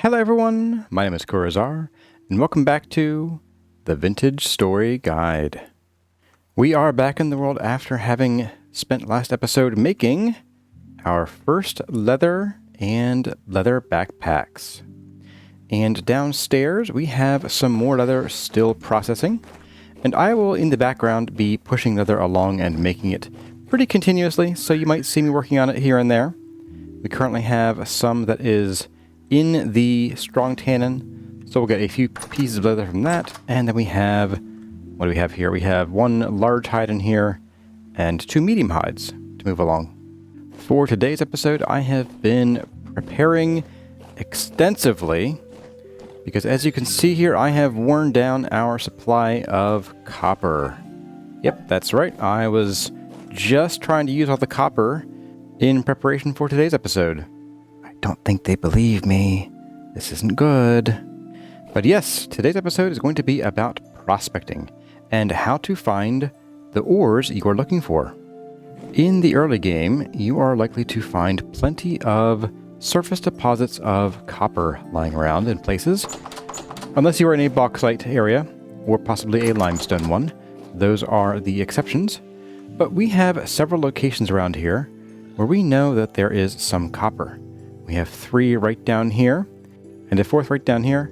Hello everyone, my name is Kurazar, and welcome back to the Vintage Story Guide. We are back in the world after having spent last episode making our first leather and leather backpacks. And downstairs we have some more leather still processing, and I will in the background be pushing leather along and making it pretty continuously, so you might see me working on it here and there. We currently have some that is in the strong tannin, so we'll get a few pieces of leather from that, and then we have, what do we have here? We have one large hide in here, and two medium hides to move along. For today's episode, I have been preparing extensively, because as you can see here, I have worn down our supply of copper. Yep, that's right, I was just trying to use all the copper in preparation for today's episode. Don't think they believe me. This isn't good. But yes, today's episode is going to be about prospecting and how to find the ores you are looking for. In the early game, you are likely to find plenty of surface deposits of copper lying around in places, unless you are in a bauxite area or possibly a limestone one. Those are the exceptions. But we have several locations around here where we know that there is some copper. We have 3 right down here, and a 4th right down here.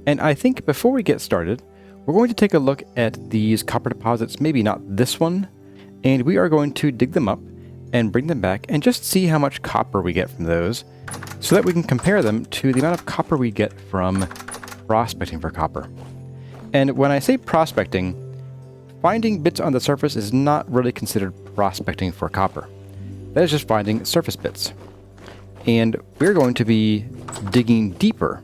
And I think before we get started, we're going to take a look at these copper deposits, maybe not this one, and we are going to dig them up and bring them back and just see how much copper we get from those, so that we can compare them to the amount of copper we get from prospecting for copper. And when I say prospecting, finding bits on the surface is not really considered prospecting for copper. That is just finding surface bits. And we're going to be digging deeper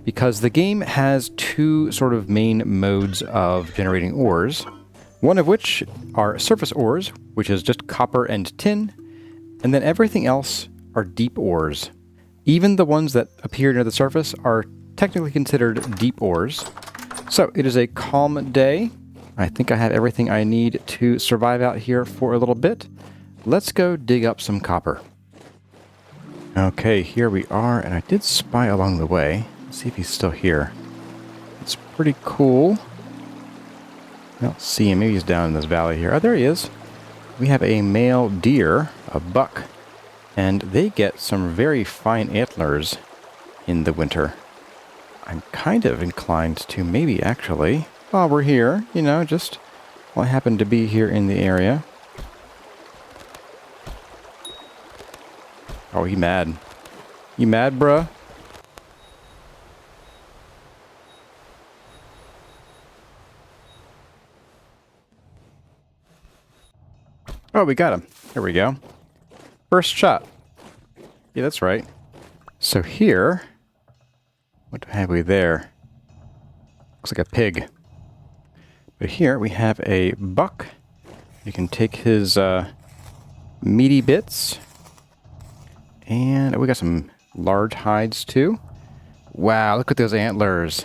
because the game has 2 sort of main modes of generating ores, one of which are surface ores, which is just copper and tin, and then everything else are deep ores. Even the ones that appear near the surface are technically considered deep ores. So it is a calm day. I think I have everything I need to survive out here for a little bit. Let's go dig up some copper. Okay, here we are, and I did spy along the way. Let's see if he's still here. It's pretty cool. I don't see him. Maybe he's down in this valley here. Oh, there he is. We have a male deer, a buck, and they get some very fine antlers in the winter. I'm kind of inclined to maybe actually, while we're here, just while I happen to be here in the area. Oh, he mad. You mad, bruh? Oh, we got him. There we go. First shot. Yeah, that's right. So here, what have we there? Looks like a pig. But here we have a buck. You can take his meaty bits. And we got some large hides too. Wow, look at those antlers.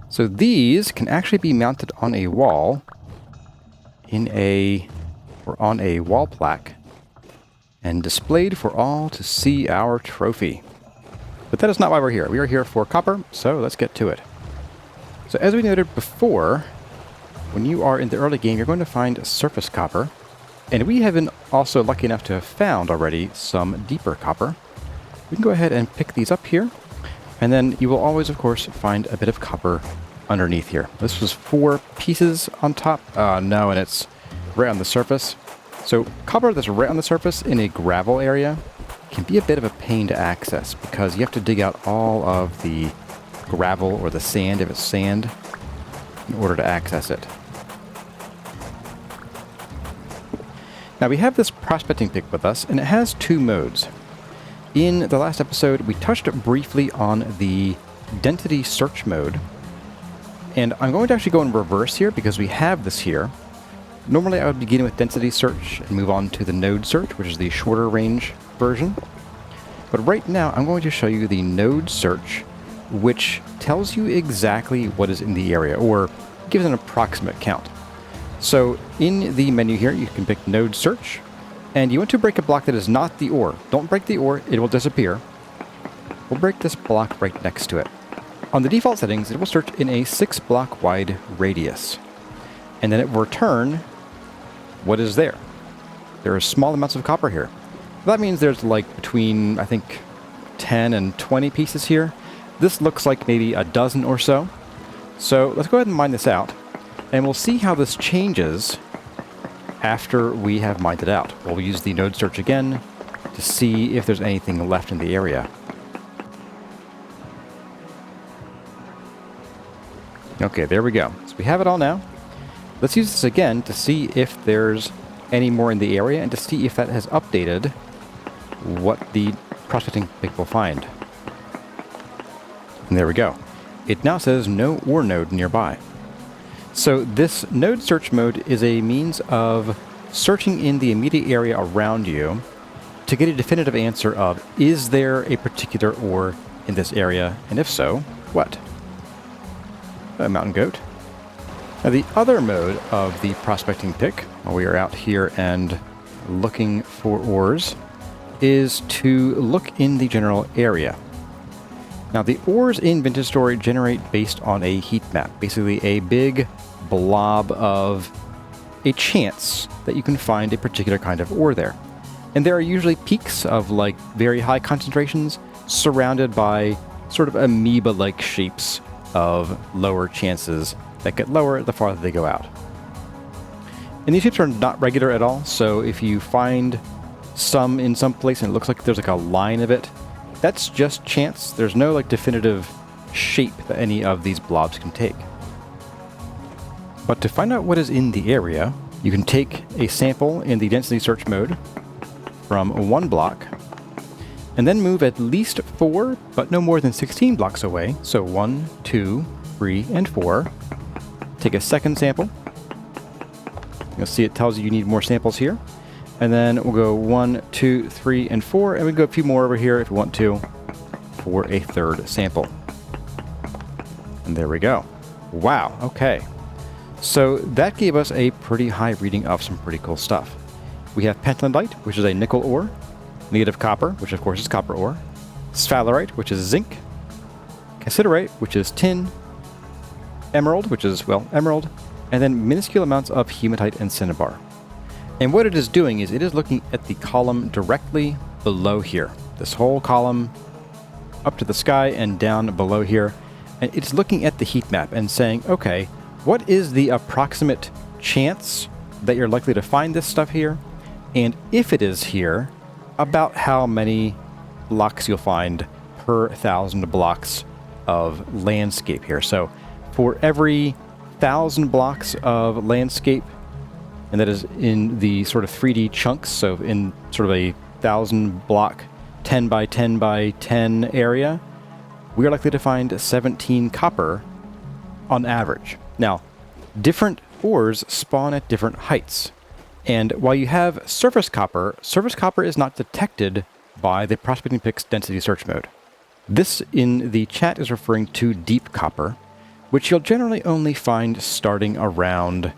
So these can actually be mounted on a wall on a wall plaque and displayed for all to see our trophy. But that is not why we're here. We are here for copper, so let's get to it. So as we noted before, when you are in the early game, you're going to find surface copper. And we have been also lucky enough to have found already some deeper copper. We can go ahead and pick these up here. And then you will always, of course, find a bit of copper underneath here. This was 4 pieces on top. No, and it's right on the surface. So copper that's right on the surface in a gravel area can be a bit of a pain to access because you have to dig out all of the gravel or the sand, if it's sand, in order to access it. Now we have this prospecting pick with us, and it has 2 modes. In the last episode, we touched briefly on the density search mode, and I'm going to actually go in reverse here because we have this here. Normally I would begin with density search and move on to the node search, which is the shorter range version. But right now I'm going to show you the node search, which tells you exactly what is in the area, or gives an approximate count. So in the menu here, you can pick Node Search, and you want to break a block that is not the ore. Don't break the ore, it will disappear. we'll break this block right next to it. On the default settings, it will search in a 6-block wide radius. And then it will return what is there. There are small amounts of copper here. That means there's like between, I think, 10 and 20 pieces here. This looks like maybe a dozen or so. So let's go ahead and mine this out. And we'll see how this changes after we have mined it out. We'll use the node search again to see if there's anything left in the area. Okay, there we go. So we have it all now. Let's use this again to see if there's any more in the area and to see if that has updated what the prospecting pick will find. And there we go. It now says no ore node nearby. So this node search mode is a means of searching in the immediate area around you to get a definitive answer of, is there a particular ore in this area? And if so, what? A mountain goat. Now the other mode of the prospecting pick, while we are out here and looking for ores, is to look in the general area. Now the ores in Vintage Story generate based on a heat map, basically a big blob of a chance that you can find a particular kind of ore there. And there are usually peaks of like very high concentrations surrounded by sort of amoeba-like shapes of lower chances that get lower the farther they go out. And these shapes are not regular at all, so if you find some in some place and it looks like there's like a line of it, that's just chance. There's no like definitive shape that any of these blobs can take. But to find out what is in the area, you can take a sample in the density search mode from one block, and then move at least 4, but no more than 16 blocks away. So 1, 2, 3, and 4. Take a second sample. You'll see it tells you you need more samples here. And then we'll go 1, 2, 3, and 4, and we go a few more over here if we want to for a third sample. And there we go. Wow, okay. So that gave us a pretty high reading of some pretty cool stuff. We have pentlandite, which is a nickel ore, negative copper, which of course is copper ore, sphalerite, which is zinc, cassiterite, which is tin, emerald, which is, well, emerald, and then minuscule amounts of hematite and cinnabar. And what it is doing is it is looking at the column directly below here. This whole column up to the sky and down below here. And it's looking at the heat map and saying, okay, what is the approximate chance that you're likely to find this stuff here? And if it is here, about how many blocks you'll find per 1,000 blocks of landscape here. So for every 1,000 blocks of landscape, and that is in the sort of 3D chunks, so in sort of a 1,000 block 10 by 10 by 10 area, we are likely to find 17 copper on average. Now, different ores spawn at different heights. And while you have surface copper is not detected by the prospecting pick's density search mode. This in the chat is referring to deep copper, which you'll generally only find starting around,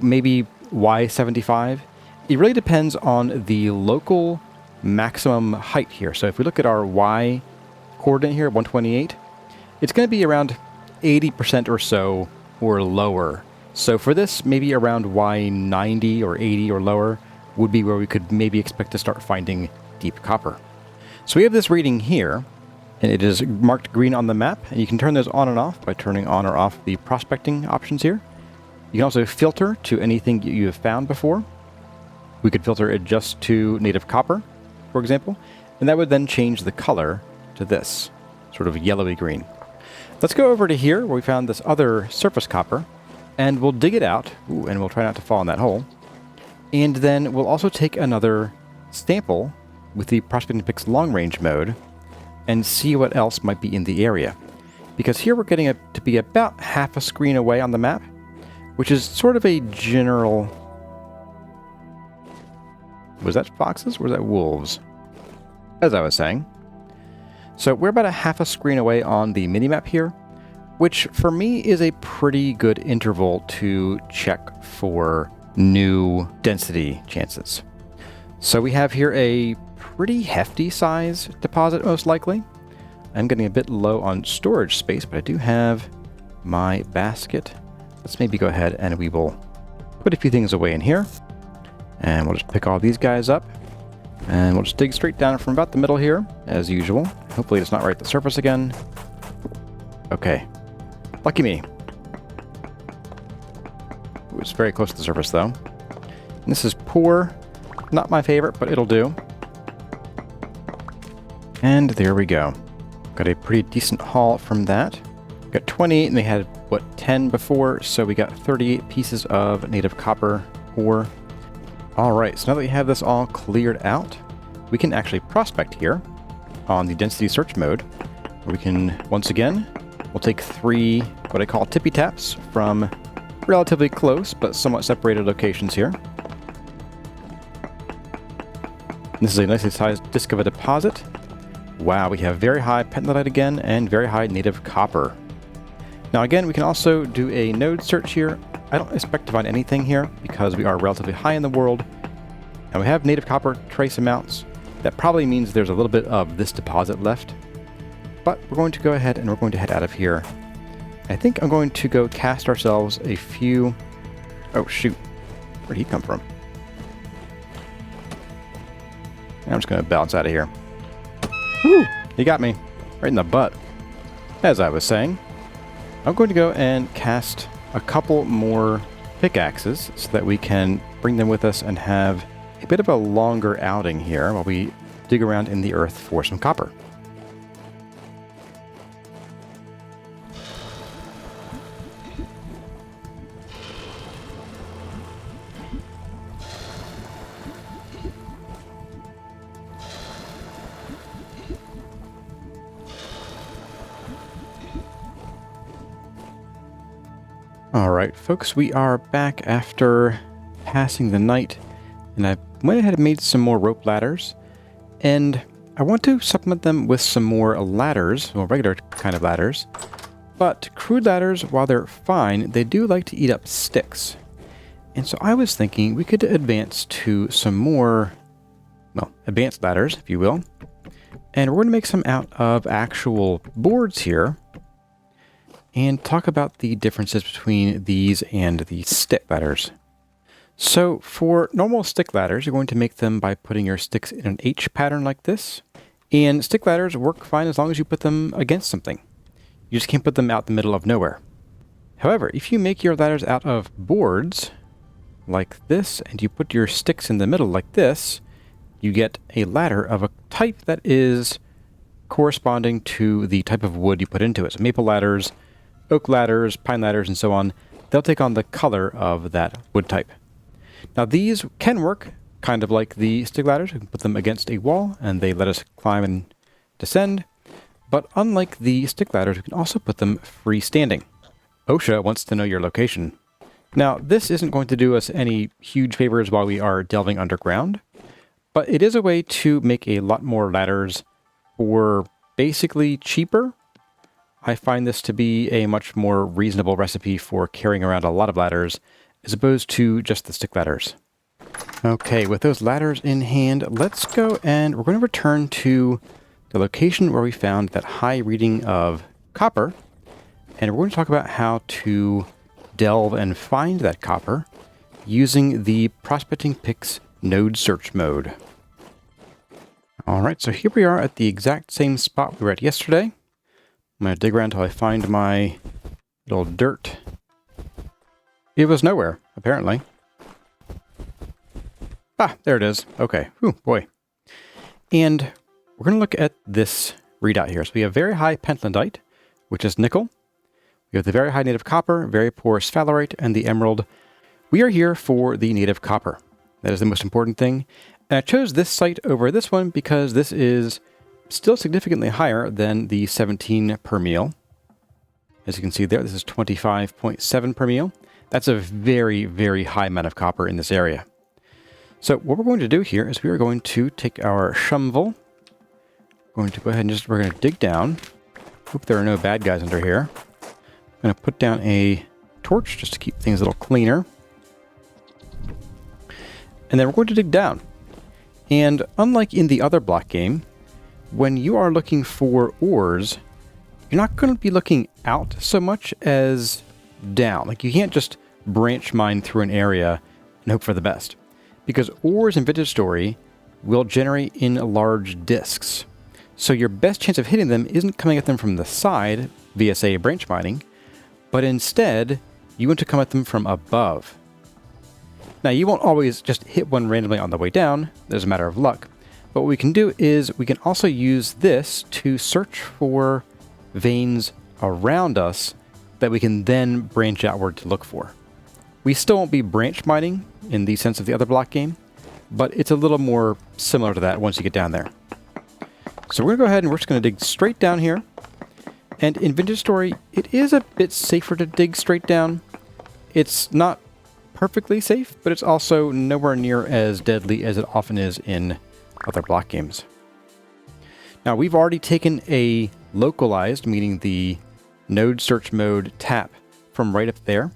maybe Y75. It really depends on the local maximum height here. So if we look at our Y coordinate here, 128, it's going to be around 80% or so or lower. So for this, maybe around Y90 or 80 or lower would be where we could maybe expect to start finding deep copper. So we have this reading here, and it is marked green on the map, and you can turn those on and off by turning on or off the prospecting options here. You can also filter to anything you have found before. We could filter it just to native copper, for example, and that would then change the color to this, sort of yellowy green. Let's go over to here where we found this other surface copper, and we'll dig it out, and we'll try not to fall in that hole. And then we'll also take another sample with the prospecting pick's long range mode and see what else might be in the area. Because here we're getting it to be about half a screen away on the map, which is sort of a general... Was that foxes or was that wolves? As I was saying. So we're about a half a screen away on the minimap here, which for me is a pretty good interval to check for new density chances. So we have here a pretty hefty size deposit, most likely. I'm getting a bit low on storage space, but I do have my basket. Let's maybe go ahead and we will put a few things away in here. And we'll just pick all these guys up. And we'll just dig straight down from about the middle here, as usual. Hopefully it's not right at the surface again. Okay. Lucky me. It was very close to the surface, though. And this is poor. Not my favorite, but it'll do. And there we go. Got a pretty decent haul from that. Got 20, and they had, what, 10 before, so we got 38 pieces of native copper ore. Alright, so now that we have this all cleared out, we can actually prospect here on the density search mode. Where we can, once again, we'll take 3, what I call tippy taps from relatively close, but somewhat separated locations here. This is a nicely sized disk of a deposit. Wow, we have very high pentlandite again, and very high native copper. Now again, we can also do a node search here. I don't expect to find anything here, because we are relatively high in the world. And we have native copper trace amounts. That probably means there's a little bit of this deposit left. But we're going to go ahead and we're going to head out of here. I think I'm going to go cast ourselves a few... Oh shoot, where'd he come from? I'm just going to bounce out of here. Woo! He got me right in the butt. As I was saying, I'm going to go and cast a couple more pickaxes so that we can bring them with us and have a bit of a longer outing here while we dig around in the earth for some copper. Alright, folks, we are back after passing the night, and I went ahead and made some more rope ladders, and I want to supplement them with some more ladders, well, regular kind of ladders, but crude ladders, while they're fine, they do like to eat up sticks. And so I was thinking we could advance to some more, well, advanced ladders, if you will, and we're going to make some out of actual boards here, and talk about the differences between these and the stick ladders. So for normal stick ladders, you're going to make them by putting your sticks in an H pattern like this. And stick ladders work fine as long as you put them against something. You just can't put them out in the middle of nowhere. However, if you make your ladders out of boards like this, and you put your sticks in the middle like this, you get a ladder of a type that is corresponding to the type of wood you put into it. So maple ladders, oak ladders, pine ladders, and so on, they'll take on the color of that wood type. Now these can work kind of like the stick ladders. We can put them against a wall and they let us climb and descend. But unlike the stick ladders, we can also put them freestanding. OSHA wants to know your location. Now this isn't going to do us any huge favors while we are delving underground, but it is a way to make a lot more ladders for basically cheaper. I find this to be a much more reasonable recipe for carrying around a lot of ladders as opposed to just the stick ladders. Okay, with those ladders in hand, let's go and we're going to return to the location where we found that high reading of copper, and we're going to talk about how to delve and find that copper using the Prospecting Picks node search mode. Alright, so here we are at the exact same spot we were at yesterday. I'm going to dig around until I find my little dirt. It was nowhere, apparently. Ah, there it is. Okay. Whew, boy. And we're going to look at this readout here. So we have very high pentlandite, which is nickel. We have the very high native copper, very poor sphalerite, and the emerald. We are here for the native copper. That is the most important thing. And I chose this site over this one because this is still significantly higher than the 17 per meal. As you can see there, this is 25.7 per meal. That's a very, very high amount of copper in this area. So what we're going to do here is we are going to take our shovel. We're going to go ahead and we're going to dig down. Hope there are no bad guys under here. I'm going to put down a torch just to keep things a little cleaner. And then we're going to dig down. And unlike in the other block game, when you are looking for ores, you're not going to be looking out so much as down. Like, you can't just branch mine through an area and hope for the best, because ores in Vintage Story will generate in large disks. So your best chance of hitting them isn't coming at them from the side via, say, branch mining, but instead you want to come at them from above. Now, you won't always just hit one randomly on the way down. There's a matter of luck. But what we can do is we can also use this to search for veins around us that we can then branch outward to look for. We still won't be branch mining in the sense of the other block game, but it's a little more similar to that once you get down there. So we're going to go ahead and we're just going to dig straight down here. And in Vintage Story, it is a bit safer to dig straight down. It's not perfectly safe, but it's also nowhere near as deadly as it often is in other block games. Now, we've already taken a localized, meaning the node search mode tap from right up there.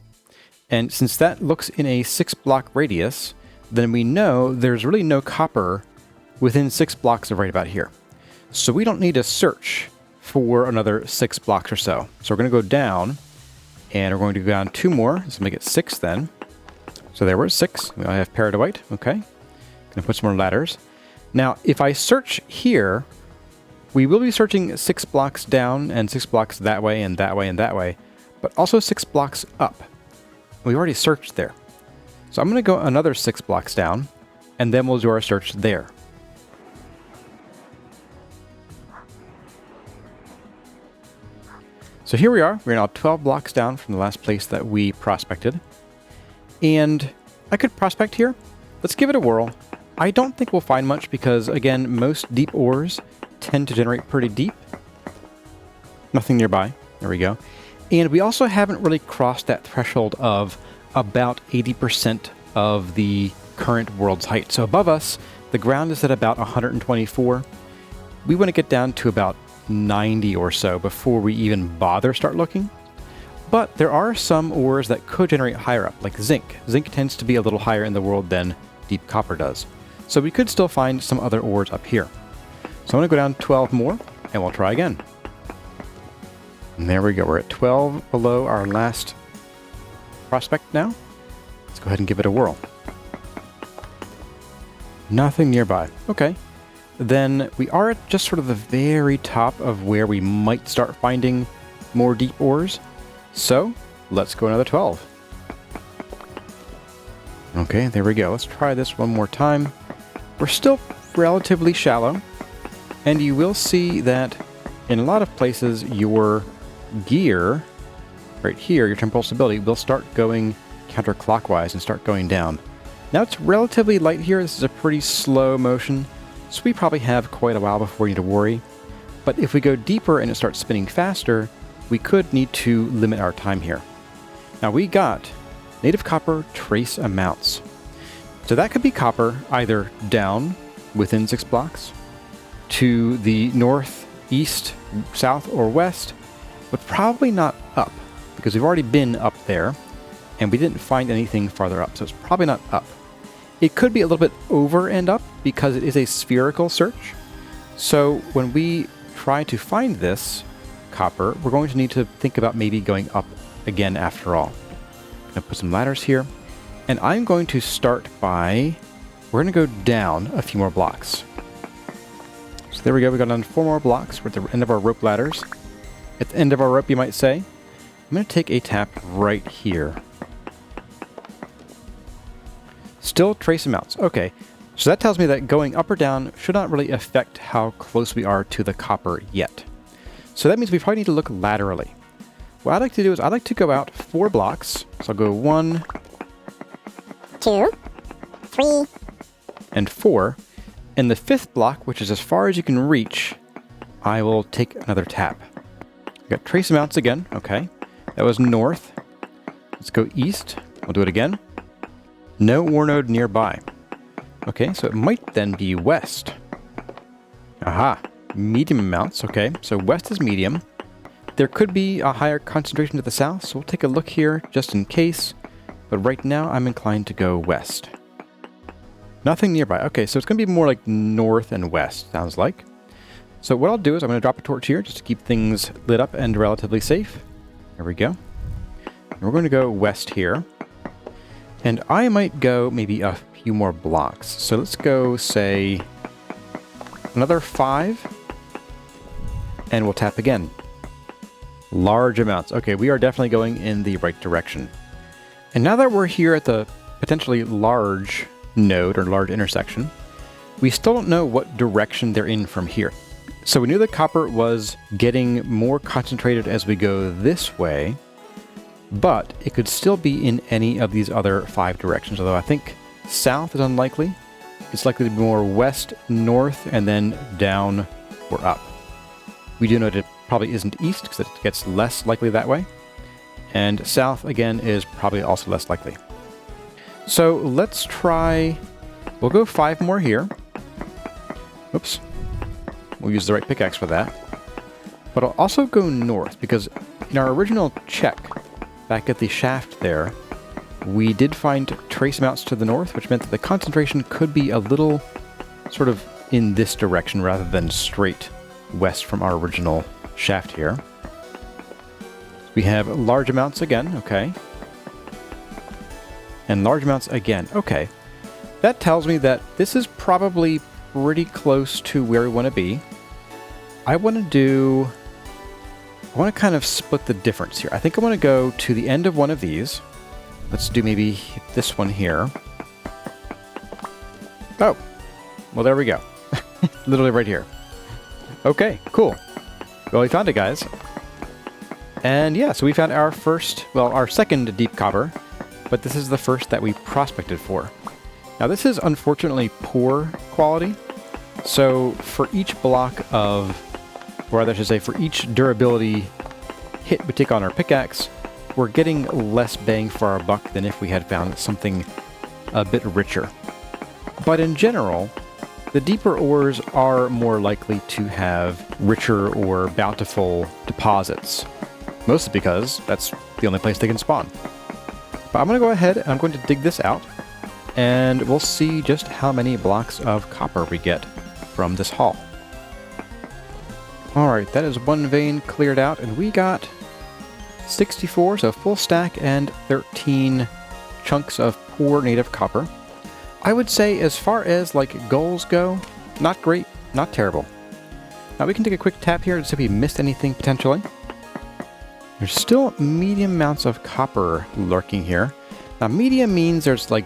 And since that looks in a 6-block radius, then we know there's really no copper within 6 blocks of right about here. So we don't need to search for another 6 blocks or so. So we're going to go down, and we're going to go down 2 more. So make it 6 then. So there we're at 6. We have peridotite. Okay. Going to put some more ladders. Now, if I search here, we will be searching 6 blocks down and 6 blocks that way and that way and that way, but also 6 blocks up. We already searched there. So I'm going to go another 6 blocks down, and then we'll do our search there. So here we are. We're now 12 blocks down from the last place that we prospected. And I could prospect here. Let's give it a whirl. I don't think we'll find much because, again, most deep ores tend to generate pretty deep. Nothing nearby. There we go. And we also haven't really crossed that threshold of about 80% of the current world's height. So above us, the ground is at about 124. We want to get down to about 90 or so before we even bother start looking. But there are some ores that could generate higher up, like zinc. Zinc tends to be a little higher in the world than deep copper does. So we could still find some other ores up here. So I'm going to go down 12 more, and we'll try again. And there we go. We're at 12 below our last prospect now. Let's go ahead and give it a whirl. Nothing nearby. Okay. Then we are at just sort of the very top of where we might start finding more deep ores. So let's go another 12. Okay, there we go. Let's try this one more time. We're still relatively shallow, and you will see that in a lot of places your gear right here, your temporal stability, will start going counterclockwise and start going down. Now it's relatively light here. This is a pretty slow motion, so we probably have quite a while before we need to worry. But if we go deeper and it starts spinning faster, we could need to limit our time here. Now we got native copper trace amounts. So that could be copper either down within 6 blocks, to the north, east, south, or west, but probably not up, because we've already been up there, and we didn't find anything farther up, so it's probably not up. It could be a little bit over and up, because it is a spherical search. So when we try to find this copper, we're going to need to think about maybe going up again after all. I'm going to put some ladders here, and I'm going to start by, we're going to go down a few more blocks. So there we go, we got down 4 more blocks. We're at the end of our rope ladders. At the end of our rope, you might say. I'm going to take a tap right here. Still trace amounts. Okay, so that tells me that going up or down should not really affect how close we are to the copper yet. So that means we probably need to look laterally. What I'd like to do is I'd like to go out 4 blocks. So I'll go 1, 2, 3, and 4. In the 5th block, which is as far as you can reach, I will take another tap. We got trace amounts again. Okay, that was north. Let's go east. We'll do it again. No ore node nearby. Okay, so it might then be west. Aha, medium amounts. Okay, so west is medium. There could be a higher concentration to the south, so we'll take a look here just in case. But right now, I'm inclined to go west. Nothing nearby. Okay, so it's going to be more like north and west, sounds like. So what I'll do is I'm going to drop a torch here just to keep things lit up and relatively safe. There we go. And we're going to go west here. And I might go maybe a few more blocks. So let's go, say, another 5. And we'll tap again. Large amounts. Okay, we are definitely going in the right direction. And now that we're here at the potentially large node or large intersection, we still don't know what direction they're in from here. So we knew the copper was getting more concentrated as we go this way, but it could still be in any of these other 5 directions, although I think south is unlikely. It's likely to be more west, north, and then down or up. We do know that it probably isn't east because it gets less likely that way. And south, again, is probably also less likely. So let's try... We'll go 5 more here. Oops. We'll use the right pickaxe for that. But I'll also go north because in our original check, back at the shaft there, we did find trace amounts to the north, which meant that the concentration could be a little sort of in this direction rather than straight west from our original shaft here. We have large amounts again, okay. And large amounts again, okay. That tells me that this is probably pretty close to where we want to be. I want to kind of split the difference here. I think I want to go to the end of one of these. Let's do maybe this one here. Oh, well, there we go. Literally right here. Okay, cool. Well, we found it, guys. And yeah, so we found our second deep copper, but this is the first that we prospected for. Now, this is unfortunately poor quality. So for each block of, or rather I should say, for each durability hit we take on our pickaxe, we're getting less bang for our buck than if we had found something a bit richer. But in general, the deeper ores are more likely to have richer or bountiful deposits, mostly because that's the only place they can spawn. But I'm going to go ahead and I'm going to dig this out, and we'll see just how many blocks of copper we get from this haul. Alright, that is one vein cleared out, and we got 64, so full stack, and 13 chunks of poor native copper. I would say as far as like goals go, not great, not terrible. Now we can take a quick tap here to see if we missed anything potentially. There's still medium amounts of copper lurking here. Now medium means there's like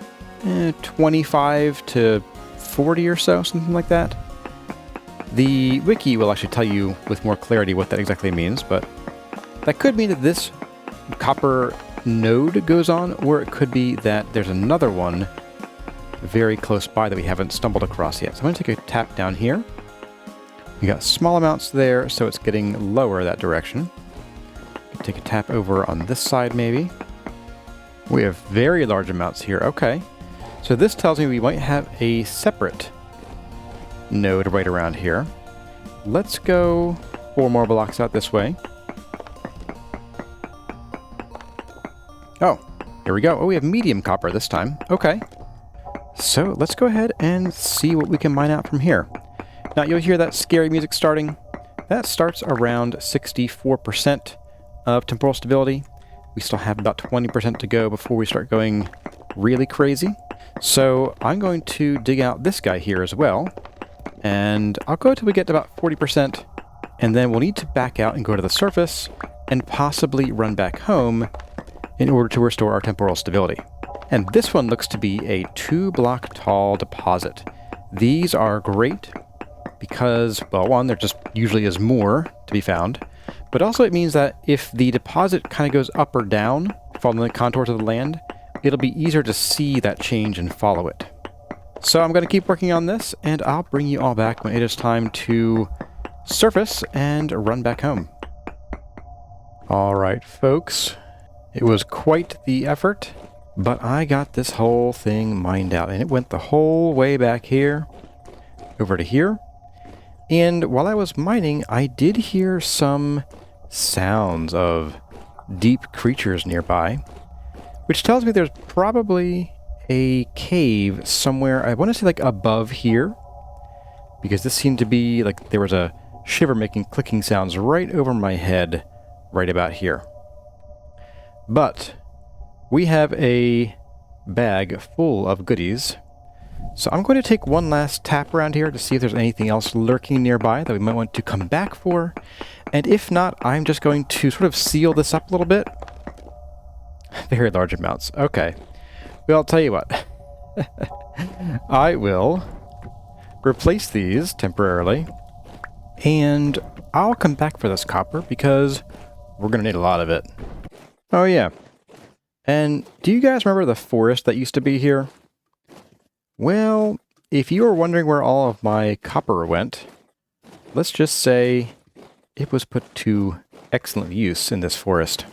25 to 40 or so, something like that. The wiki will actually tell you with more clarity what that exactly means, but that could mean that this copper node goes on, or it could be that there's another one very close by that we haven't stumbled across yet. So I'm going to take a tap down here. We got small amounts there, so it's getting lower that direction. Take a tap over on this side maybe. We have very large amounts here. Okay. So this tells me we might have a separate node right around here. Let's go 4 more blocks out this way. Oh, here we go. Oh, we have medium copper this time. Okay. So let's go ahead and see what we can mine out from here. Now you'll hear that scary music starting. That starts around 64% of temporal stability. We still have about 20% to go before we start going really crazy. So I'm going to dig out this guy here as well. And I'll go till we get to about 40%. And then we'll need to back out and go to the surface and possibly run back home in order to restore our temporal stability. And this one looks to be a 2-block tall deposit. These are great because, well, one, there just usually is more to be found, but also it means that if the deposit kind of goes up or down, following the contours of the land, it'll be easier to see that change and follow it. So I'm going to keep working on this, and I'll bring you all back when it is time to surface and run back home. All right, folks. It was quite the effort. But I got this whole thing mined out, and it went the whole way back here, over to here. And while I was mining, I did hear some sounds of deep creatures nearby, which tells me there's probably a cave somewhere, I want to say like above here, because this seemed to be like there was a shiver making clicking sounds right over my head right about here. But we have a bag full of goodies. So I'm going to take one last tap around here to see if there's anything else lurking nearby that we might want to come back for. And if not, I'm just going to sort of seal this up a little bit. Very large amounts. Okay. Well, I'll tell you what. I will replace these temporarily. And I'll come back for this copper because we're going to need a lot of it. Oh, yeah. And do you guys remember the forest that used to be here? Well, if you were wondering where all of my copper went, let's just say it was put to excellent use in this forest.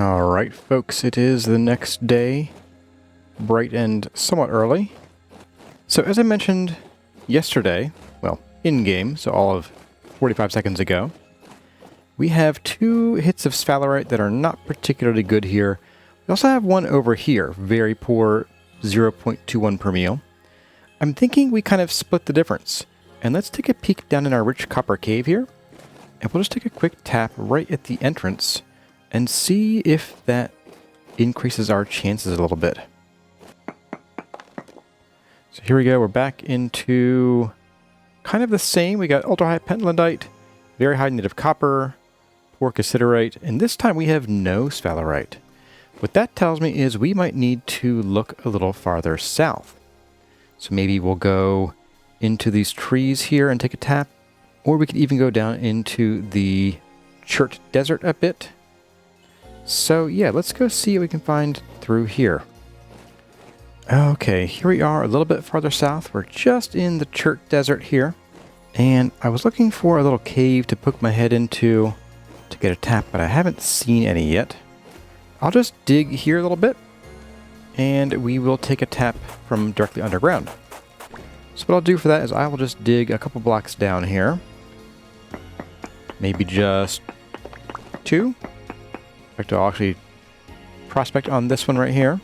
Alright folks, it is the next day, bright and somewhat early. So as I mentioned yesterday, well, in-game, so all of 45 seconds ago, we have 2 hits of sphalerite that are not particularly good here. We also have one over here, very poor, 0.21 per meal. I'm thinking we kind of split the difference. And let's take a peek down in our rich copper cave here, and we'll just take a quick tap right at the entrance and see if that increases our chances a little bit. So here we go, we're back into kind of the same. We got ultra high pentlandite, very high native copper, poor cassiterite, and this time we have no sphalerite. What that tells me is we might need to look a little farther south. So maybe we'll go into these trees here and take a tap, or we could even go down into the Chert Desert a bit. So yeah, let's go see what we can find through here. Okay, here we are a little bit farther south. We're just in the Chert Desert here. And I was looking for a little cave to poke my head into to get a tap, but I haven't seen any yet. I'll just dig here a little bit, and we will take a tap from directly underground. So what I'll do for that is I will just dig a couple blocks down here. Maybe just 2. In fact, I'll actually prospect on this one right here.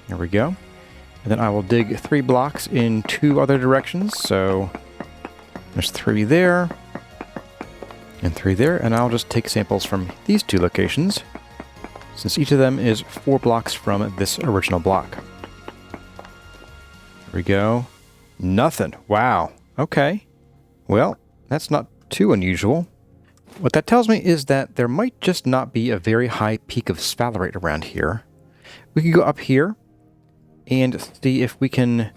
There we go. And then I will dig 3 blocks in 2 other directions. So there's 3 there and 3 there. And I'll just take samples from these 2 locations, since each of them is 4 blocks from this original block. There we go. Nothing. Wow. Okay. Well, that's not too unusual. What that tells me is that there might just not be a very high peak of sphalerite around here. We could go up here and see if we can,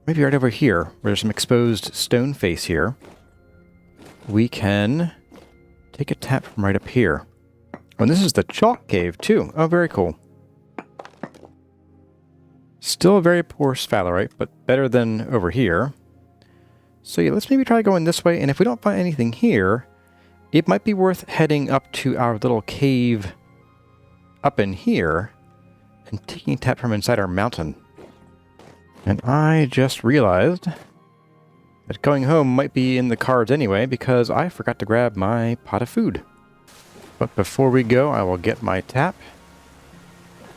maybe right over here, where there's some exposed stone face here, we can take a tap from right up here. Oh, and this is the chalk cave too. Oh, very cool. Still a very poor sphalerite, but better than over here. So yeah, let's maybe try going this way, and if we don't find anything here, it might be worth heading up to our little cave up in here and taking a tap from inside our mountain. And I just realized that going home might be in the cards anyway, because I forgot to grab my pot of food. But before we go, I will get my tap.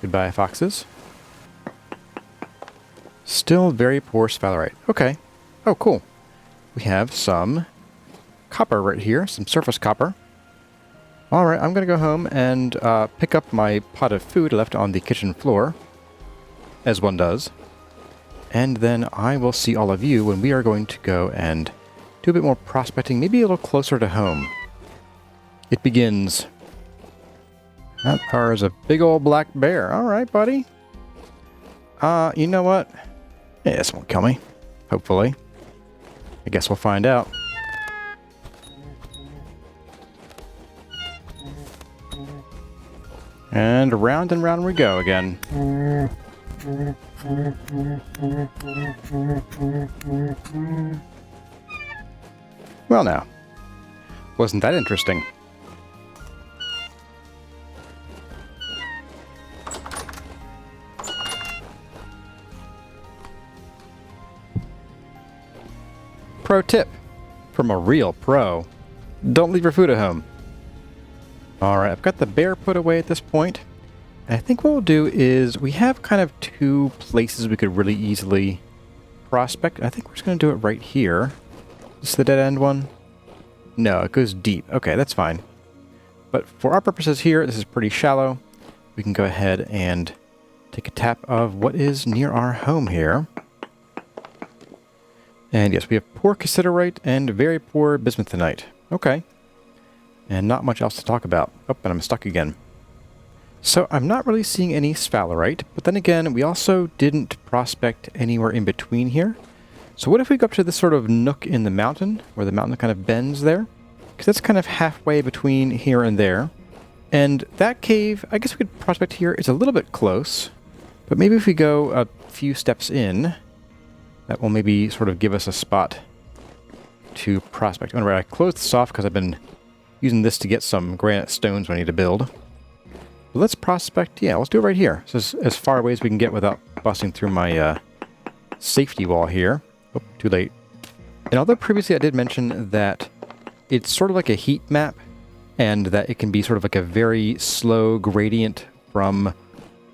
Goodbye, foxes. Still very poor sphalerite. Okay. Oh, cool. We have some copper right here, some surface copper. Alright, I'm going to go home and pick up my pot of food left on the kitchen floor, as one does. And then I will see all of you when we are going to go and do a bit more prospecting, maybe a little closer to home. It begins. That car is a big old black bear. Alright, buddy. You know what? Yeah, this won't kill me. Hopefully. I guess we'll find out. And round we go again. Well now, wasn't that interesting? Pro tip from a real pro. Don't leave your food at home. Alright, I've got the bear put away at this point. And I think what we'll do is we have kind of two places we could really easily prospect. I think we're just going to do it right here. Is this the dead end one? No, it goes deep. Okay, that's fine. But for our purposes here, this is pretty shallow. We can go ahead and take a tap of what is near our home here. And yes, we have poor cassiterite and very poor bismuthinite. Okay. And not much else to talk about. Oh, and I'm stuck again. So I'm not really seeing any sphalerite, but then again, we also didn't prospect anywhere in between here. So what if we go up to this sort of nook in the mountain, where the mountain kind of bends there? Because that's kind of halfway between here and there. And that cave, I guess we could prospect here. It's a little bit close, but maybe if we go a few steps in, that will maybe sort of give us a spot to prospect. Oh, right, I closed this off because I've been using this to get some granite stones when I need to build. But let's prospect, yeah, let's do it right here. So as far away as we can get without busting through my safety wall here. Oh, too late. And although previously I did mention that it's sort of like a heat map, and that it can be sort of like a very slow gradient from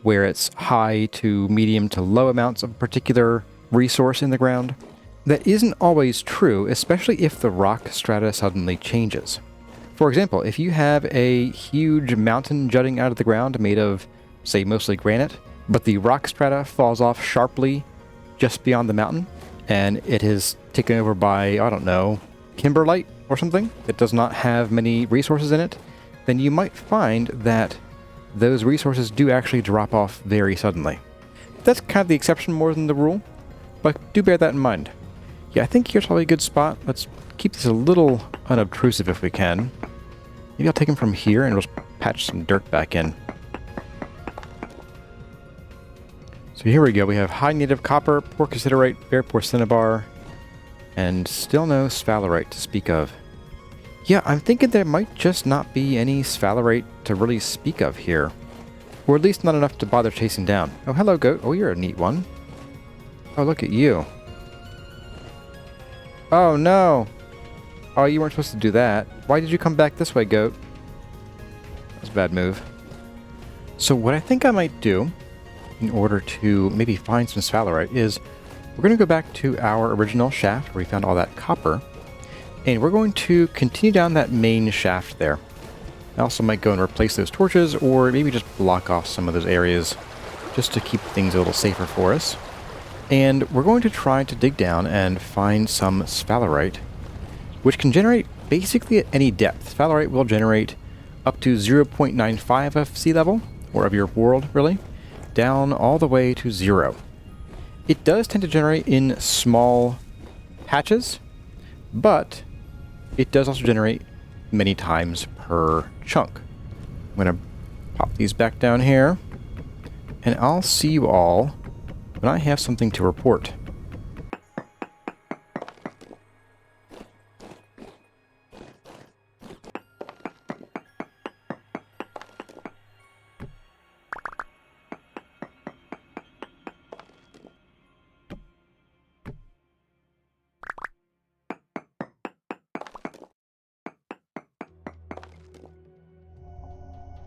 where it's high to medium to low amounts of a particular resource in the ground, that isn't always true, especially if the rock strata suddenly changes. For example, if you have a huge mountain jutting out of the ground made of, say, mostly granite, but the rock strata falls off sharply just beyond the mountain, and it is taken over by, I don't know, kimberlite or something that does not have many resources in it, then you might find that those resources do actually drop off very suddenly. That's kind of the exception more than the rule, but do bear that in mind. Yeah, I think here's probably a good spot. Let's keep this a little unobtrusive if we can. Maybe I'll take him from here and we'll just patch some dirt back in. So here we go. We have high native copper, poor cassiterite, very poor cinnabar, and still no sphalerite to speak of. Yeah, I'm thinking there might just not be any sphalerite to really speak of here. Or at least not enough to bother chasing down. Oh, hello, goat. Oh, you're a neat one. Oh, look at you. Oh, no. Oh, you weren't supposed to do that. Why did you come back this way, goat? That was a bad move. So what I think I might do, in order to maybe find some sphalerite, is we're going to go back to our original shaft where we found all that copper. And we're going to continue down that main shaft there. I also might go and replace those torches, or maybe just block off some of those areas just to keep things a little safer for us. And we're going to try to dig down and find some sphalerite, which can generate basically at any depth. Sphalerite will generate up to 0.95 of sea level, or of your world, really, down all the way to 0. It does tend to generate in small patches, but it does also generate many times per chunk. I'm going to pop these back down here, and I'll see you all when I have something to report.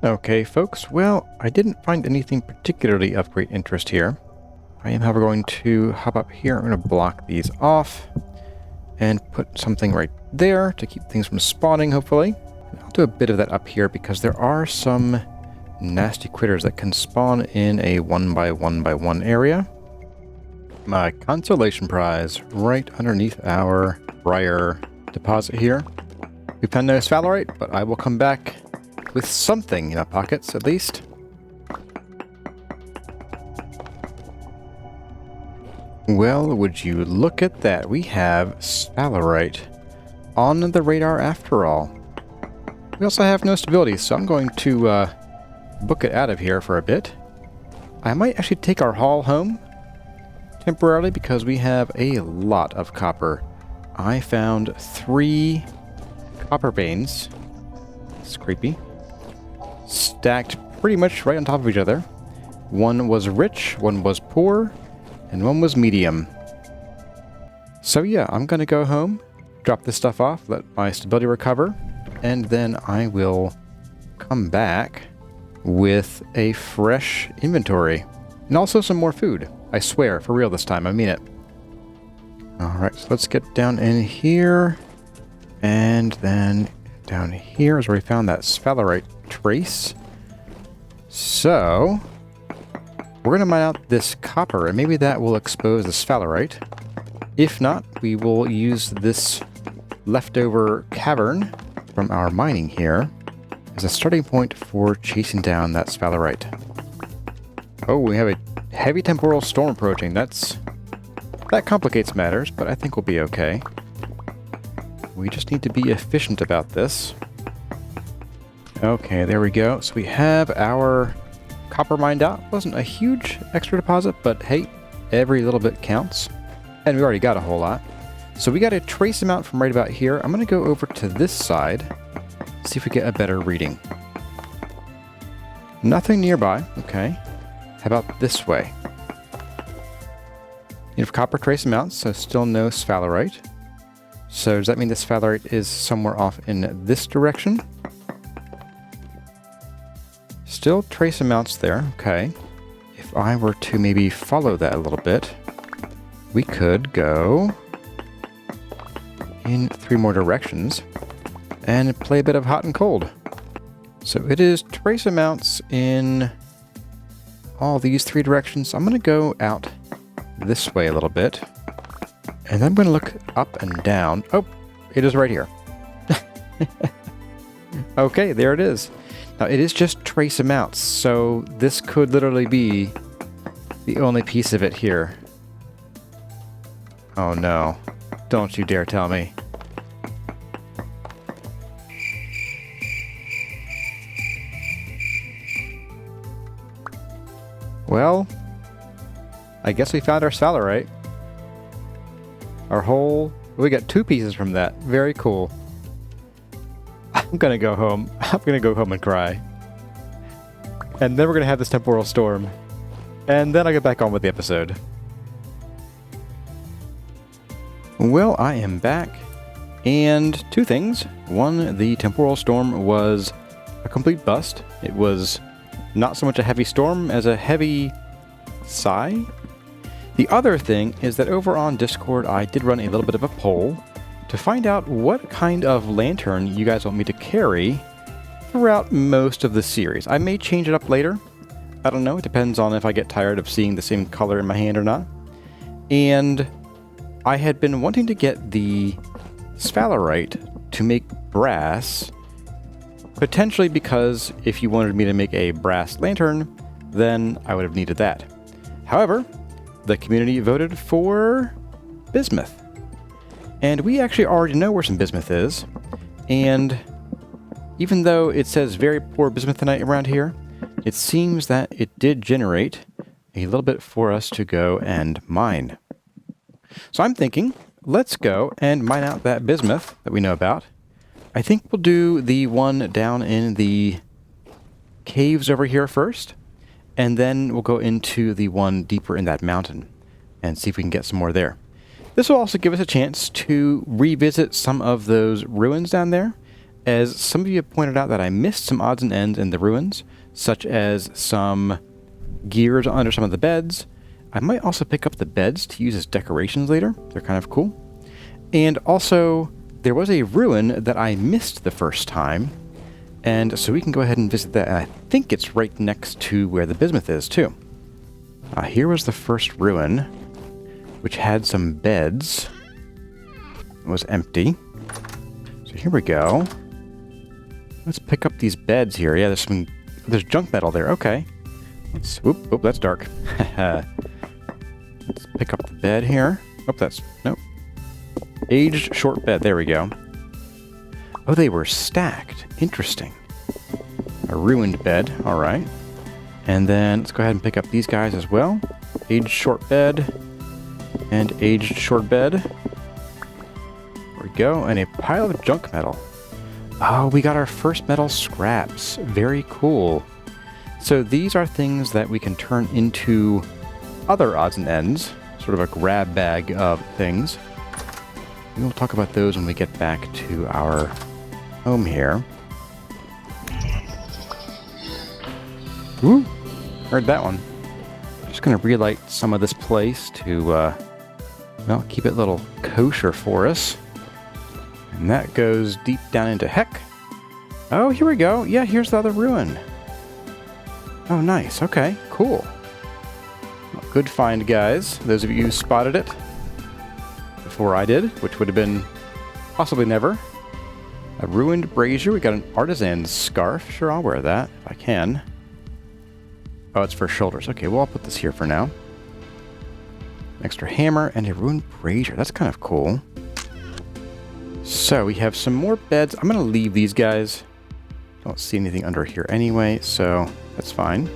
Okay, folks, well, I didn't find anything particularly of great interest here. I am, however, going to hop up here. I'm going to block these off and put something right there to keep things from spawning, hopefully. I'll do a bit of that up here because there are some nasty critters that can spawn in a 1x1x1 area. My consolation prize right underneath our briar deposit here. We found no sphalerite, but I will come back with something in our pockets, at least. Well, would you look at that? We have sphalerite on the radar after all. We also have no stability, so I'm going to book it out of here for a bit. I might actually take our haul home temporarily because we have a lot of copper. I found 3 copper veins. It's creepy. Stacked pretty much right on top of each other. One was rich, one was poor, and one was medium. So yeah, I'm going to go home, drop this stuff off, let my stability recover, and then I will come back with a fresh inventory. And also some more food. I swear, for real this time, I mean it. Alright, so let's get down in here. And then down here is where we found that sphalerite trace. So, we're going to mine out this copper, and maybe that will expose the sphalerite. If not, we will use this leftover cavern from our mining here as a starting point for chasing down that sphalerite. Oh, we have a heavy temporal storm approaching. That complicates matters, but I think we'll be okay. We just need to be efficient about this. Okay, there we go. So we have our copper mined out. Wasn't a huge extra deposit, but hey, every little bit counts. And we already got a whole lot. So we got a trace amount from right about here. I'm going to go over to this side, see if we get a better reading. Nothing nearby. Okay. How about this way? You have copper trace amounts, so still no sphalerite. So does that mean the sphalerite is somewhere off in this direction? Still trace amounts there. Okay. If I were to maybe follow that a little bit, we could go in 3 more directions and play a bit of hot and cold. So it is trace amounts in all these 3 directions. I'm going to go out this way a little bit, and I'm going to look up and down. Oh, it is right here. Okay, there it is. Now it is just trace amounts, so this could literally be the only piece of it here. Oh no, don't you dare tell me. Well, I guess we found our sphalerite. We got 2 pieces from that. Very cool. I'm gonna go home. I'm gonna go home and cry. And then we're gonna have this temporal storm. And then I'll get back on with the episode. Well, I am back. And 2 things. 1, the temporal storm was a complete bust. It was not so much a heavy storm as a heavy sigh. The other thing is that over on Discord, I did run a little bit of a poll to find out what kind of lantern you guys want me to carry throughout most of the series. I may change it up later. I don't know. It depends on if I get tired of seeing the same color in my hand or not. And I had been wanting to get the sphalerite to make brass, potentially because if you wanted me to make a brass lantern, then I would have needed that. However, the community voted for bismuth. And we actually already know where some bismuth is. And even though it says very poor bismuthinite around here, it seems that it did generate a little bit for us to go and mine. So I'm thinking, let's go and mine out that bismuth that we know about. I think we'll do the one down in the caves over here first, and then we'll go into the one deeper in that mountain and see if we can get some more there. This will also give us a chance to revisit some of those ruins down there, as some of you have pointed out that I missed some odds and ends in the ruins, such as some gears under some of the beds. I might also pick up the beds to use as decorations later. They're kind of cool. And also, there was a ruin that I missed the first time, and so we can go ahead and visit that. And I think it's right next to where the bismuth is, too. Here was the first ruin, which had some beds. It was empty. So here we go. Let's pick up these beds here. Yeah, there's junk metal there. Okay. Oop, that's dark. Let's pick up the bed here. Nope. Aged short bed. There we go. Oh, they were stacked. Interesting. A ruined bed. All right. And then let's go ahead and pick up these guys as well. Aged short bed. And aged short bed. There we go. And a pile of junk metal. Oh, we got our first metal scraps. Very cool. So these are things that we can turn into other odds and ends. Sort of a grab bag of things. We'll talk about those when we get back to our home here. Ooh, heard that one. Just going to relight some of this place to, well, keep it a little kosher for us. And that goes deep down into heck. Oh, here we go. Yeah, here's the other ruin. Oh, nice. Okay, cool. Well, good find, guys. Those of you who spotted it before I did, which would have been possibly never. A ruined brazier. We got an artisan's scarf. Sure, I'll wear that if I can. Oh, it's for shoulders. Okay, well, I'll put this here for now. Extra hammer and a ruined brazier. That's kind of cool. So we have some more beds. I'm going to leave these guys. Don't see anything under here anyway, so that's fine.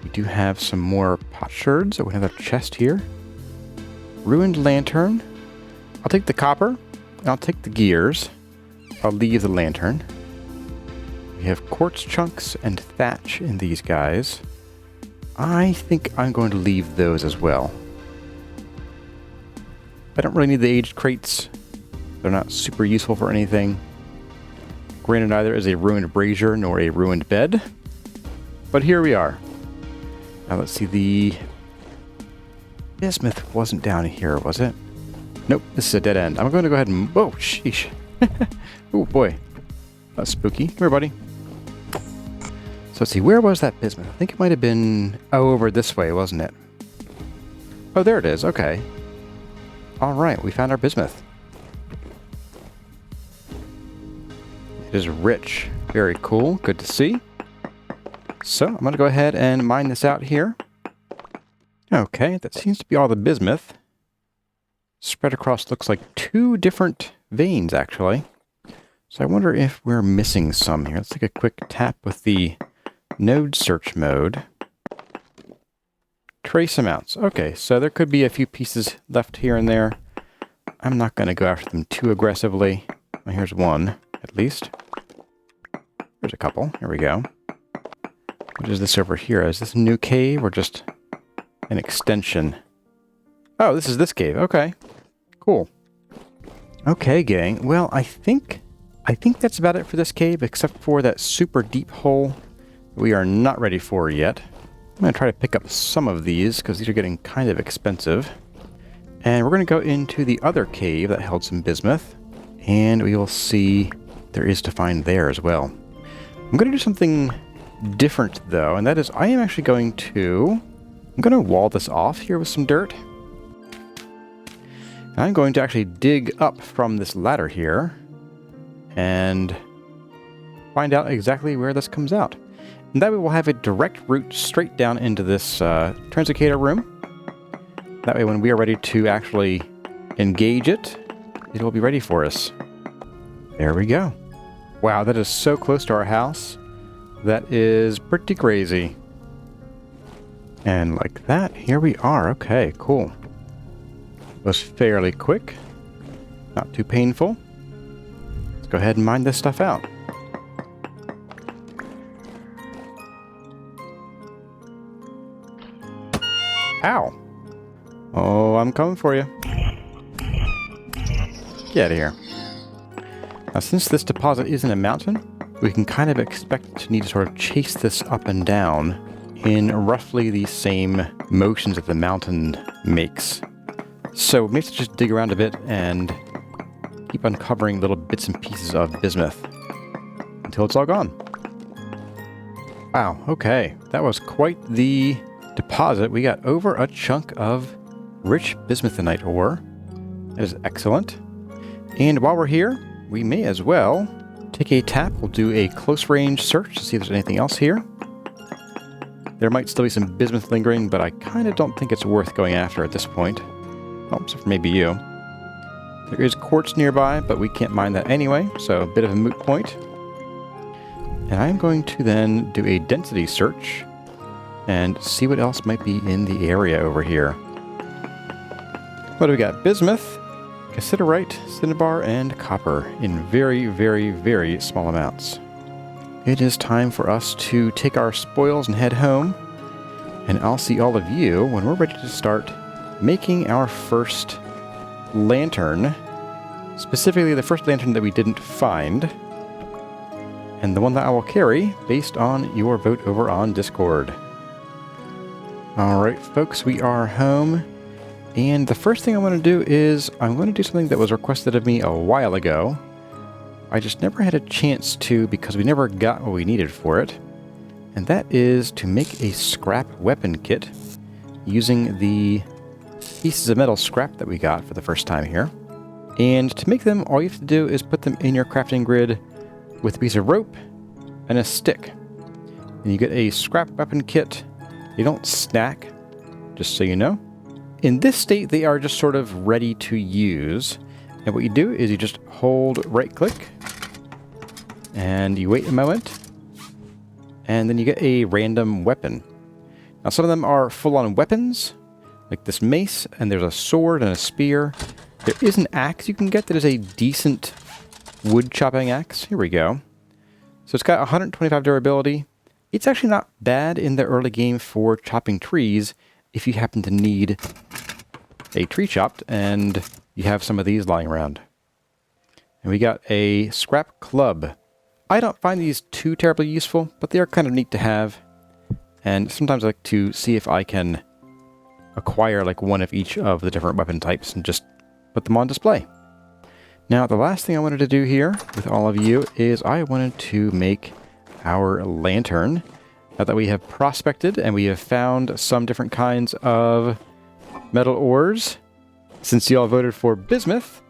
We do have some more potsherds. So we have a chest here. Ruined lantern. I'll take the copper. And I'll take the gears. I'll leave the lantern. We have quartz chunks and thatch in these guys. I think I'm going to leave those as well. I don't really need the aged crates. They're not super useful for anything. Granted, neither is a ruined brazier nor a ruined bed. But here we are. Now let's see, the bismuth wasn't down here, was it? Nope, this is a dead end. I'm going to go ahead and... Whoa, sheesh. Oh boy. That's spooky. Come here, buddy. So let's see, where was that bismuth? I think it might have been over this way, wasn't it? Oh, there it is. Okay. All right, we found our bismuth. It is rich. Very cool. Good to see. So I'm going to go ahead and mine this out here. Okay, that seems to be all the bismuth. Spread across looks like 2 different veins, actually. So I wonder if we're missing some here. Let's take a quick tap with the node search mode. Trace amounts. Okay, so there could be a few pieces left here and there. I'm not going to go after them too aggressively. Well, here's one, at least. There's a couple. Here we go. What is this over here? Is this a new cave or just an extension? Oh, this is this cave. Okay. Cool. Okay, gang. Well, I think that's about it for this cave, except for that super deep hole we are not ready for yet. I'm going to try to pick up some of these, because these are getting kind of expensive. And we're going to go into the other cave that held some bismuth, and we will see there is to find there as well. I'm going to do something different, though, and that is I am actually going to wall this off here with some dirt. I'm going to actually dig up from this ladder here and find out exactly where this comes out. And that way we'll have a direct route straight down into this translocator room. That way when we are ready to actually engage it, it will be ready for us. There we go. Wow, that is so close to our house. That is pretty crazy. And like that, here we are. Okay, cool. Was fairly quick. Not too painful. Let's go ahead and mine this stuff out. Ow! Oh, I'm coming for you. Get out of here. Now, since this deposit isn't a mountain, we can kind of expect to need to sort of chase this up and down in roughly the same motions that the mountain makes. So we have to just dig around a bit and keep uncovering little bits and pieces of bismuth until it's all gone. Wow, okay. That was quite the deposit. We got over a chunk of rich bismuthinite ore. That is excellent. And while we're here, we may as well take a tap. We'll do a close range search to see if there's anything else here. There might still be some bismuth lingering, but I kind of don't think it's worth going after at this point. Oh, except for maybe you. There is quartz nearby, but we can't mine that anyway, so a bit of a moot point. And I'm going to then do a density search and see what else might be in the area over here. What do we got? Bismuth, cassiterite, cinnabar, and copper in very, very, very small amounts. It is time for us to take our spoils and head home, and I'll see all of you when we're ready to start making our first lantern, specifically the first lantern that we didn't find, and the one that I will carry based on your vote over on Discord. Alright folks, we are home, and the first thing I want to do is I'm going to do something that was requested of me a while ago. I just never had a chance to because we never got what we needed for it, and that is to make a scrap weapon kit using the pieces of metal scrap that we got for the first time here. And to make them, all you have to do is put them in your crafting grid with a piece of rope and a stick. And you get a scrap weapon kit. They don't stack, just so you know. In this state, they are just sort of ready to use. And what you do is you just hold right click and you wait a moment, and then you get a random weapon. Now some of them are full-on weapons, like this mace, and there's a sword and a spear. There is an axe you can get that is a decent wood chopping axe. Here we go. So it's got 125 durability. It's actually not bad in the early game for chopping trees if you happen to need a tree chopped and you have some of these lying around. And we got a scrap club. I don't find these too terribly useful, but they are kind of neat to have. And sometimes I like to see if I can acquire like one of each of the different weapon types and just put them on display. Now, the last thing I wanted to do here with all of you is I wanted to make our lantern. Now that we have prospected and we have found some different kinds of metal ores, since you all voted for bismuth,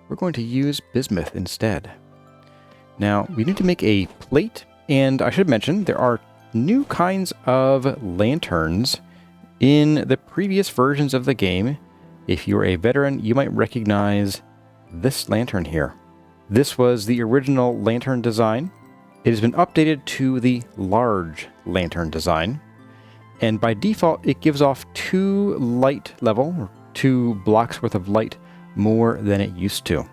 we're going to use bismuth instead. Now, we need to make a plate, and I should mention there are new kinds of lanterns in the previous versions of the game. If you're a veteran, you might recognize this lantern here. This was the original lantern design. It has been updated to the large lantern design, and by default it gives off 2 light level, or 2 blocks worth of light more than it used to.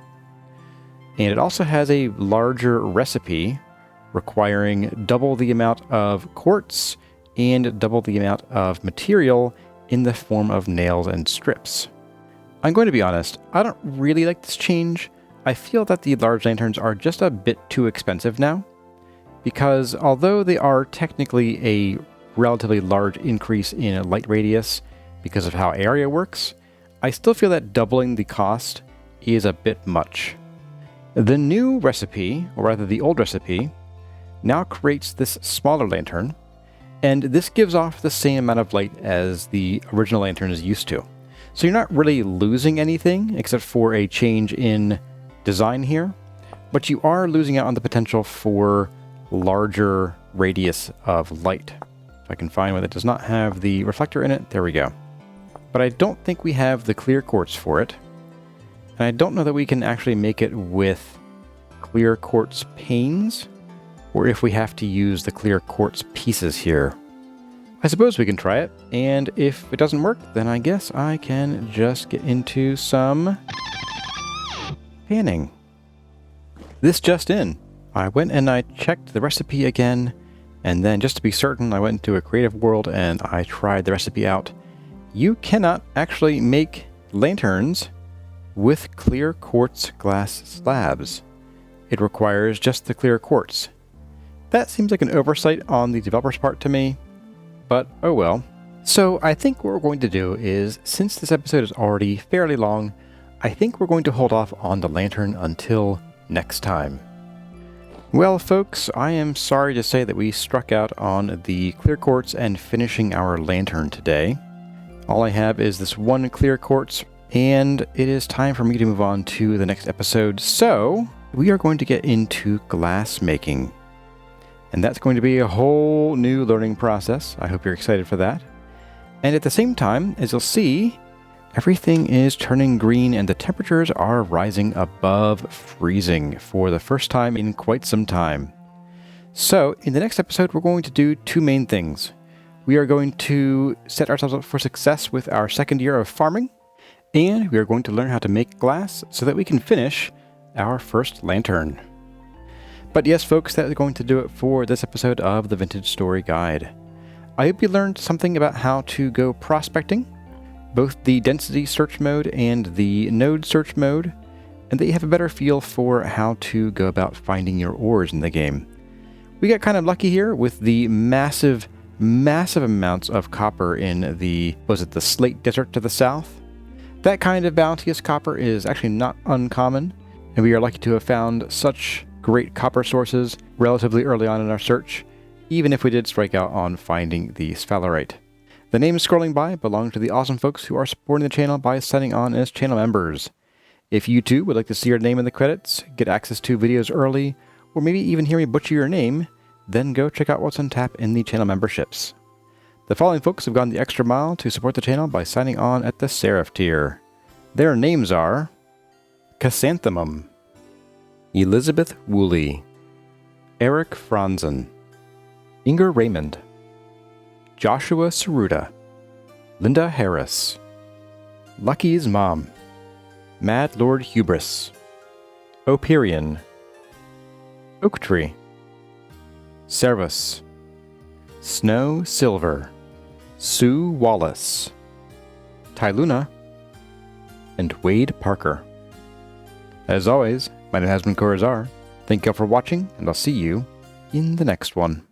And it also has a larger recipe requiring double the amount of quartz and double the amount of material in the form of nails and strips. I'm going to be honest, I don't really like this change. I feel that the large lanterns are just a bit too expensive now, because although they are technically a relatively large increase in light radius because of how area works, I still feel that doubling the cost is a bit much. The new recipe, or rather the old recipe, now creates this smaller lantern, and this gives off the same amount of light as the original lantern is used to. So you're not really losing anything except for a change in design here, but you are losing out on the potential for larger radius of light. If I can find one that does not have the reflector in it, there we go. But I don't think we have the clear quartz for it. And I don't know that we can actually make it with clear quartz panes, or if we have to use the clear quartz pieces here. I suppose we can try it, and if it doesn't work, then I guess I can just get into some panning. This just in. I went and I checked the recipe again, and then just to be certain, I went into a creative world and I tried the recipe out. You cannot actually make lanterns with clear quartz glass slabs. It requires just the clear quartz. That seems like an oversight on the developer's part to me, but oh well. So I think what we're going to do is, since this episode is already fairly long, I think we're going to hold off on the lantern until next time. Well folks, I am sorry to say that we struck out on the clear quartz and finishing our lantern today. All I have is this one clear quartz, and it is time for me to move on to the next episode, so we are going to get into glass making. And that's going to be a whole new learning process. I hope you're excited for that. And at the same time, as you'll see, everything is turning green and the temperatures are rising above freezing for the first time in quite some time. So in the next episode, we're going to do 2 main things. We are going to set ourselves up for success with our second year of farming, and we are going to learn how to make glass so that we can finish our first lantern. But yes, folks, that is going to do it for this episode of the Vintage Story Guide. I hope you learned something about how to go prospecting, both the density search mode and the node search mode, and that you have a better feel for how to go about finding your ores in the game. We got kind of lucky here with the massive amounts of copper in the Slate Desert to the south. That kind of bounteous copper is actually not uncommon, and we are lucky to have found such great copper sources relatively early on in our search, even if we did strike out on finding the sphalerite. The names scrolling by belong to the awesome folks who are supporting the channel by signing on as channel members. If you too would like to see your name in the credits, get access to videos early, or maybe even hear me butcher your name, then go check out what's on tap in the channel memberships. The following folks have gone the extra mile to support the channel by signing on at the Seraph tier. Their names are Chrysanthemum, Elizabeth Woolley, Eric Franzen, Inger Raymond, Joshua Saruta, Linda Harris, Lucky's Mom, Mad Lord Hubris, Operion, Oaktree, Servus, Snow Silver, Sue Wallace, Tyluna, and Wade Parker. As always, my name has been Corazar. Thank you all for watching, and I'll see you in the next one.